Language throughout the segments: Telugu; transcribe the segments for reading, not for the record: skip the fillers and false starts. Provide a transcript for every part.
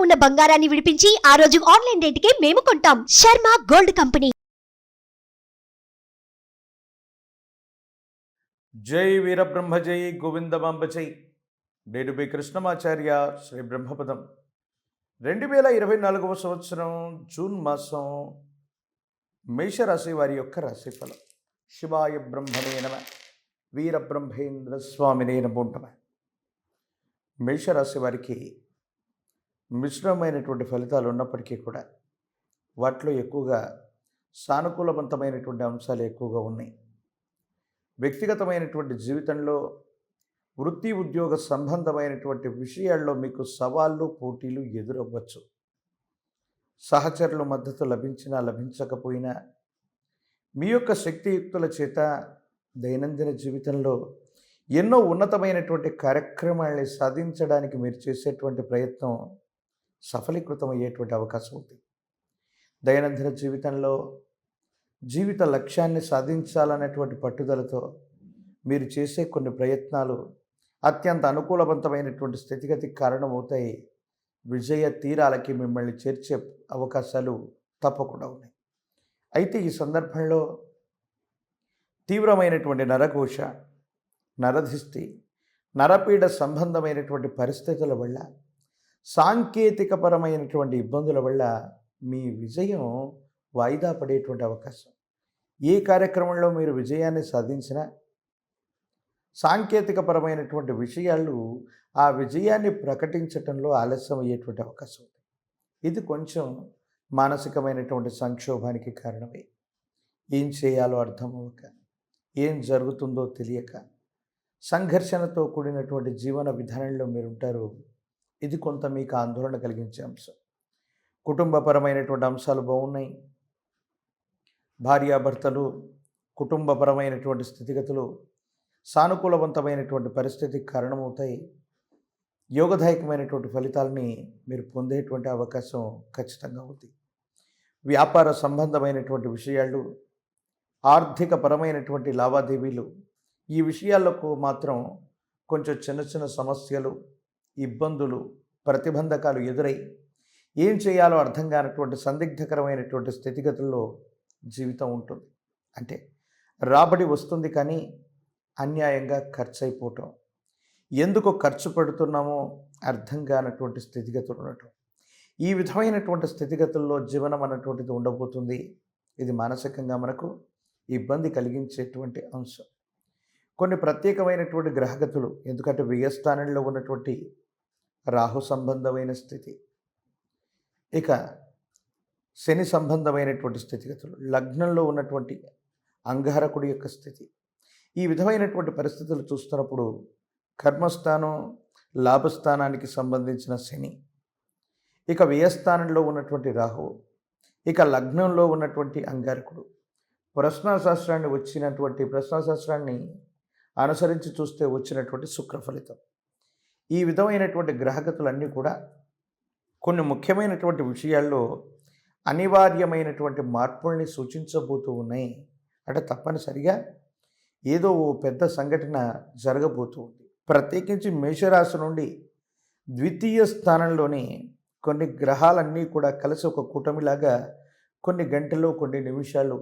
ఉన్న బంగారాన్ని విడిపించి ఆ రోజు ఆన్లైన్ రేటుకే మేము కొంటాం. Sharma gold company. జై వీరబ్రహ్మ జై గోవిందమాంబ జై. నేడు బి కృష్ణమాచార్య శ్రీ బ్రహ్మపదం. 2024 సంవత్సరం జూన్ మాసం మేషరాశి వారి యొక్క రాశిఫలం. శివాయ బ్రహ్మణే నమ. వీరబ్రహ్మేంద్ర స్వామినే నమో నమః. మేషరాశి వారికి మిశ్రమమైనటువంటి ఫలితాలు ఉన్నప్పటికీ కూడా వాటిలో ఎక్కువగా సానుకూలవంతమైనటువంటి అంశాలు ఎక్కువగా ఉన్నాయి. వ్యక్తిగతమైనటువంటి జీవితంలో వృత్తి ఉద్యోగ సంబంధమైనటువంటి విషయాల్లో మీకు సవాళ్ళు పోటీలు ఎదురవ్వచ్చు. సహచరుల మద్దతు లభించినా లభించకపోయినా మీ యొక్క శక్తియుక్తుల చేత దైనందిన జీవితంలో ఎన్నో ఉన్నతమైనటువంటి కార్యక్రమాల్ని సాధించడానికి మీరు చేసేటువంటి ప్రయత్నం సఫలీకృతం అయ్యేటువంటి అవకాశం ఉంది. దైనందిన జీవితంలో జీవిత లక్ష్యాన్ని సాధించాలనేటువంటి పట్టుదలతో మీరు చేసే కొన్ని ప్రయత్నాలు అత్యంత అనుకూలవంతమైనటువంటి స్థితిగతికి కారణమవుతాయి. విజయ తీరాలకి మిమ్మల్ని చేర్చే అవకాశాలు తప్పకుండా ఉన్నాయి. అయితే ఈ సందర్భంలో తీవ్రమైనటువంటి నరఘోష, నరధిష్టి, నరపీడ సంబంధమైనటువంటి పరిస్థితుల వల్ల, సాంకేతికపరమైనటువంటి ఇబ్బందుల వల్ల మీ విజయం వాయిదా పడేటువంటి అవకాశం. ఏ కార్యక్రమంలో మీరు విజయాన్ని సాధించినా సాంకేతికపరమైనటువంటి విషయాలు ఆ విజయాన్ని ప్రకటించటంలో ఆలస్యం అయ్యేటువంటి అవకాశం ఉంది. ఇది కొంచెం మానసికమైనటువంటి సంక్షోభానికి కారణమే. ఏం చేయాలో అర్థం అవ్వక, ఏం జరుగుతుందో తెలియక సంఘర్షణతో కూడినటువంటి జీవన విధానంలో మీరు ఉంటారు. ఇది కొంత మీకు ఆందోళన కలిగించే అంశం. కుటుంబపరమైనటువంటి అంశాలు బాగున్నాయి. భార్యాభర్తలు, కుటుంబపరమైనటువంటి స్థితిగతులు సానుకూలవంతమైనటువంటి పరిస్థితికి కారణమవుతాయి. యోగదాయకమైనటువంటి ఫలితాలని మీరు పొందేటువంటి అవకాశం ఖచ్చితంగా ఉంది. వ్యాపార సంబంధమైనటువంటి విషయాలు, ఆర్థిక పరమైనటువంటి లావాదేవీలు, ఈ విషయాలకు మాత్రం కొంచెం చిన్న చిన్న సమస్యలు, ఇబ్బందులు, ప్రతిబంధకాలు ఎదురై ఏం చేయాలో అర్థం కానటువంటి సందిగ్ధకరమైనటువంటి స్థితిగతుల్లో జీవితం ఉంటుంది. అంటే రాబడి వస్తుంది కానీ అన్యాయంగా ఖర్చు అయిపోవటం, ఎందుకు ఖర్చు పెడుతున్నామో అర్థం కానటువంటి స్థితిగతులు ఉండటం, ఈ విధమైనటువంటి స్థితిగతుల్లో జీవనం అన్నటువంటిది ఉండబోతుంది. ఇది మానసికంగా మనకు ఇబ్బంది కలిగించేటువంటి అంశం. కొన్ని ప్రత్యేకమైనటువంటి గ్రహగతులు, ఎందుకంటే వ్యయస్థానంలో ఉన్నటువంటి రాహు సంబంధమైన స్థితి, ఇక శని సంబంధమైనటువంటి స్థితిగతులు, లగ్నంలో ఉన్నటువంటి అంగారకుడి యొక్క స్థితి, ఈ విధమైనటువంటి పరిస్థితులు చూస్తున్నప్పుడు కర్మస్థానం, లాభస్థానానికి సంబంధించిన శని, ఇక వ్యయస్థానంలో ఉన్నటువంటి రాహువు, ఇక లగ్నంలో ఉన్నటువంటి అంగారకుడు, ప్రశ్నాశాస్త్రాన్ని అనుసరించి చూస్తే వచ్చినటువంటి శుక్ర ఫలితం, ఈ విధమైనటువంటి గ్రహగతులన్నీ కూడా కొన్ని ముఖ్యమైనటువంటి విషయాల్లో అనివార్యమైనటువంటి మార్పుల్ని సూచించబోతూ ఉన్నాయి. అంటే తప్పనిసరిగా ఏదో ఓ పెద్ద సంఘటన జరగబోతూ ఉంది. ప్రత్యేకించి మేషరాశి నుండి ద్వితీయ స్థానంలోని కొన్ని గ్రహాలన్నీ కూడా కలిసి ఒక కూటమిలాగా కొన్ని గంటలు, కొన్ని నిమిషాలు,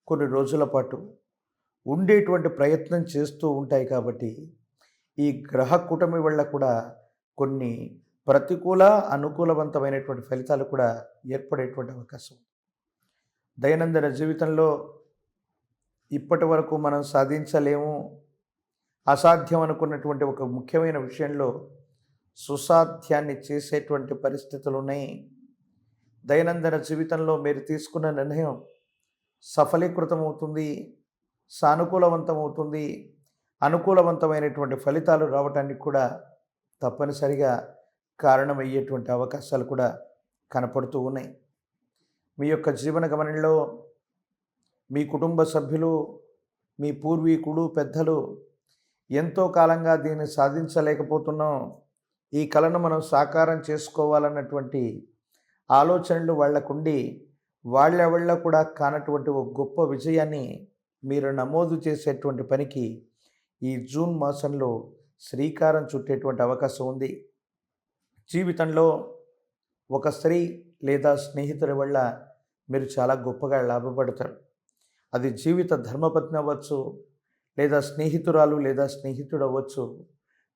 కొన్ని రోజుల పాటు ఉండేటువంటి ప్రయత్నం చేస్తూ ఉంటాయి. కాబట్టి ఈ గ్రహ కూటమి వల్ల కూడా కొన్ని ప్రతికూల, అనుకూలవంతమైనటువంటి ఫలితాలు కూడా ఏర్పడేటువంటి అవకాశం. దైనందిన జీవితంలో ఇప్పటి వరకు మనం సాధించలేము, అసాధ్యం అనుకున్నటువంటి ఒక ముఖ్యమైన విషయంలో సుసాధ్యాన్ని చేసేటువంటి పరిస్థితులు ఉన్నాయి. దైనందిన జీవితంలో మీరు తీసుకున్న నిర్ణయం సఫలీకృతమవుతుంది, సానుకూలవంతమవుతుంది. అనుకూలవంతమైనటువంటి ఫలితాలు రావడానికి కూడా తప్పనిసరిగా కారణమయ్యేటువంటి అవకాశాలు కూడా కనపడుతూ ఉన్నాయి. మీ యొక్క జీవన గమనంలో మీ కుటుంబ సభ్యులు, మీ పూర్వీకులు, పెద్దలు ఎంతో కాలంగా దీన్ని సాధించలేకపోతున్నాం, ఈ కళను మనం సాకారం చేసుకోవాలన్నటువంటి ఆలోచనలు వాళ్ళకుండి వాళ్ళ కూడా కానటువంటి ఒక గొప్ప విజయాన్ని మీరు నమోదు చేసేటువంటి పనికి ఈ జూన్ మాసంలో శ్రీకారం చుట్టేటువంటి అవకాశం ఉంది. జీవితంలో ఒక స్త్రీ లేదా స్నేహితుడి వల్ల మీరు చాలా గొప్పగా లాభపడతారు. అది జీవిత ధర్మపత్ని అవ్వచ్చు, లేదా స్నేహితురాలు లేదా స్నేహితుడు అవ్వచ్చు.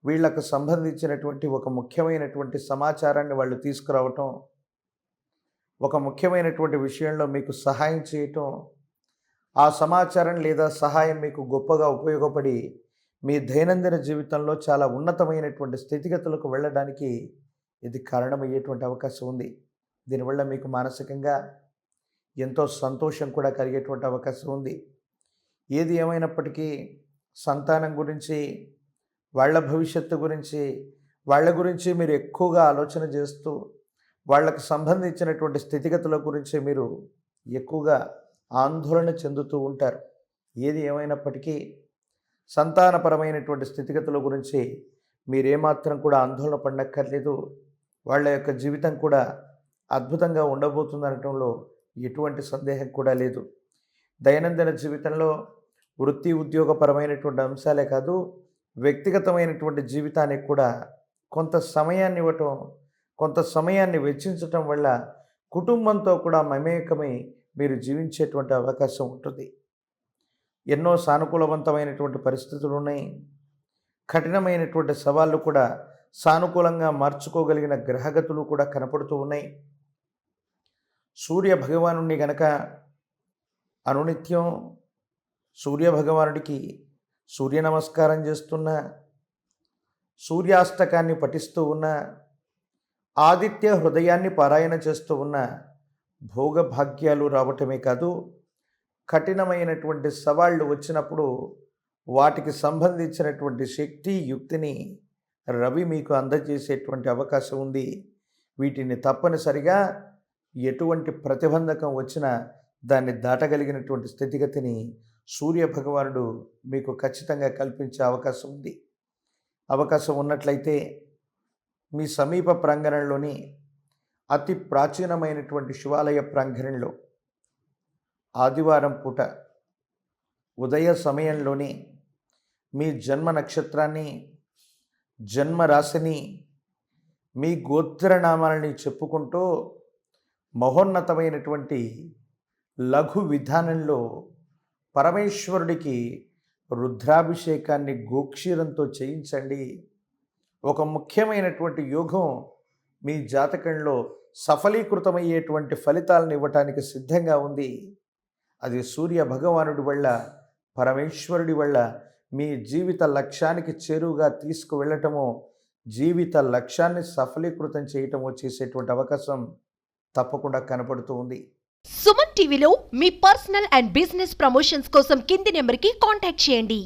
వీళ్ళకు సంబంధించినటువంటి ఒక ముఖ్యమైనటువంటి సమాచారాన్ని వాళ్ళు తీసుకురావటం, ఒక ముఖ్యమైనటువంటి విషయంలో మీకు సహాయం చేయటం, ఆ సమాచారం లేదా సహాయం మీకు గొప్పగా ఉపయోగపడి మీ దైనందిన జీవితంలో చాలా ఉన్నతమైనటువంటి స్థితిగతులకు వెళ్ళడానికి ఇది కారణమయ్యేటువంటి అవకాశం ఉంది. దీనివల్ల మీకు మానసికంగా ఎంతో సంతోషం కూడా కలిగేటువంటి అవకాశం ఉంది. ఏది ఏమైనప్పటికీ సంతానం గురించి, వాళ్ళ భవిష్యత్తు గురించి, వాళ్ళ గురించి మీరు ఎక్కువగా ఆలోచన చేస్తూ, వాళ్ళకు సంబంధించినటువంటి స్థితిగతుల గురించి మీరు ఎక్కువగా ఆందోళన చెందుతూ ఉంటారు. ఏది ఏమైనప్పటికీ సంతానపరమైనటువంటి స్థితిగతుల గురించి మీరేమాత్రం కూడా ఆందోళన పడనక్కర్లేదు. వాళ్ళ యొక్క జీవితం కూడా అద్భుతంగా ఉండబోతుందనటంలో ఎటువంటి సందేహం కూడా లేదు. దైనందిన జీవితంలో వృత్తి ఉద్యోగపరమైనటువంటి అంశాలే కాదు, వ్యక్తిగతమైనటువంటి జీవితానికి కూడా కొంత సమయాన్ని ఇవ్వటం, కొంత సమయాన్ని వెచ్చించటం వల్ల కుటుంబంతో కూడా మమేకమై మీరు జీవించేటువంటి అవకాశం ఉంటుంది. ఎన్నో సానుకూలవంతమైనటువంటి పరిస్థితులు ఉన్నాయి. కఠినమైనటువంటి సవాళ్ళు కూడా సానుకూలంగా మార్చుకోగలిగిన గ్రహగతులు కూడా కనపడుతూ ఉన్నాయి. సూర్య భగవానుడిని గనక అనునిత్యం సూర్య భగవానుడికి సూర్య నమస్కారం చేస్తున్నా, సూర్యాష్టకాన్ని పఠిస్తూ ఉన్నా, ఆదిత్య హృదయాన్ని పారాయణ చేస్తూ ఉన్న భోగభాగ్యాలు రావటమే కాదు, కఠినమైనటువంటి సవాళ్ళు వచ్చినప్పుడు వాటికి సంబంధించినటువంటి శక్తి యుక్తిని రవి మీకు అందజేసేటువంటి అవకాశం ఉంది. వీటిని తప్పనిసరిగా ఎటువంటి ప్రతిబంధకం వచ్చినా దాన్ని దాటగలిగినటువంటి స్థితిగతిని సూర్య భగవానుడు మీకు ఖచ్చితంగా కల్పించే అవకాశం ఉంది. అవకాశం ఉన్నట్లయితే మీ సమీప ప్రాంగణంలోని అతి ప్రాచీనమైనటువంటి శివాలయ ప్రాంగణంలో ఆదివారం పూట ఉదయ సమయంలోనే మీ జన్మ నక్షత్రాన్ని, జన్మ రాశిని, మీ గోత్రనామాలని చెప్పుకుంటూ మహోన్నతమైనటువంటి లఘు విధానంలో పరమేశ్వరుడికి రుద్రాభిషేకాన్ని గోక్షీరంతో చేయించండి. ఒక ముఖ్యమైనటువంటి యోగం మీ జాతకంలో సఫలీకృతమయ్యేటువంటి ఫలితాలను ఇవ్వటానికి సిద్ధంగా ఉంది. అది సూర్య భగవానుడి వల్ల, పరమేశ్వరుడి వల్ల మీ జీవిత లక్ష్యానికి చేరువుగా తీసుకువెళ్ళటము, జీవిత లక్ష్యాన్ని సఫలీకృతం చేయటము చేసేటువంటి అవకాశం తప్పకుండా కనపడుతూ ఉంది. సుమన్ టీవీలో మీ పర్సనల్ అండ్ బిజినెస్ ప్రమోషన్స్ కోసం కింది నెంబర్కి కాంటాక్ట్ చేయండి.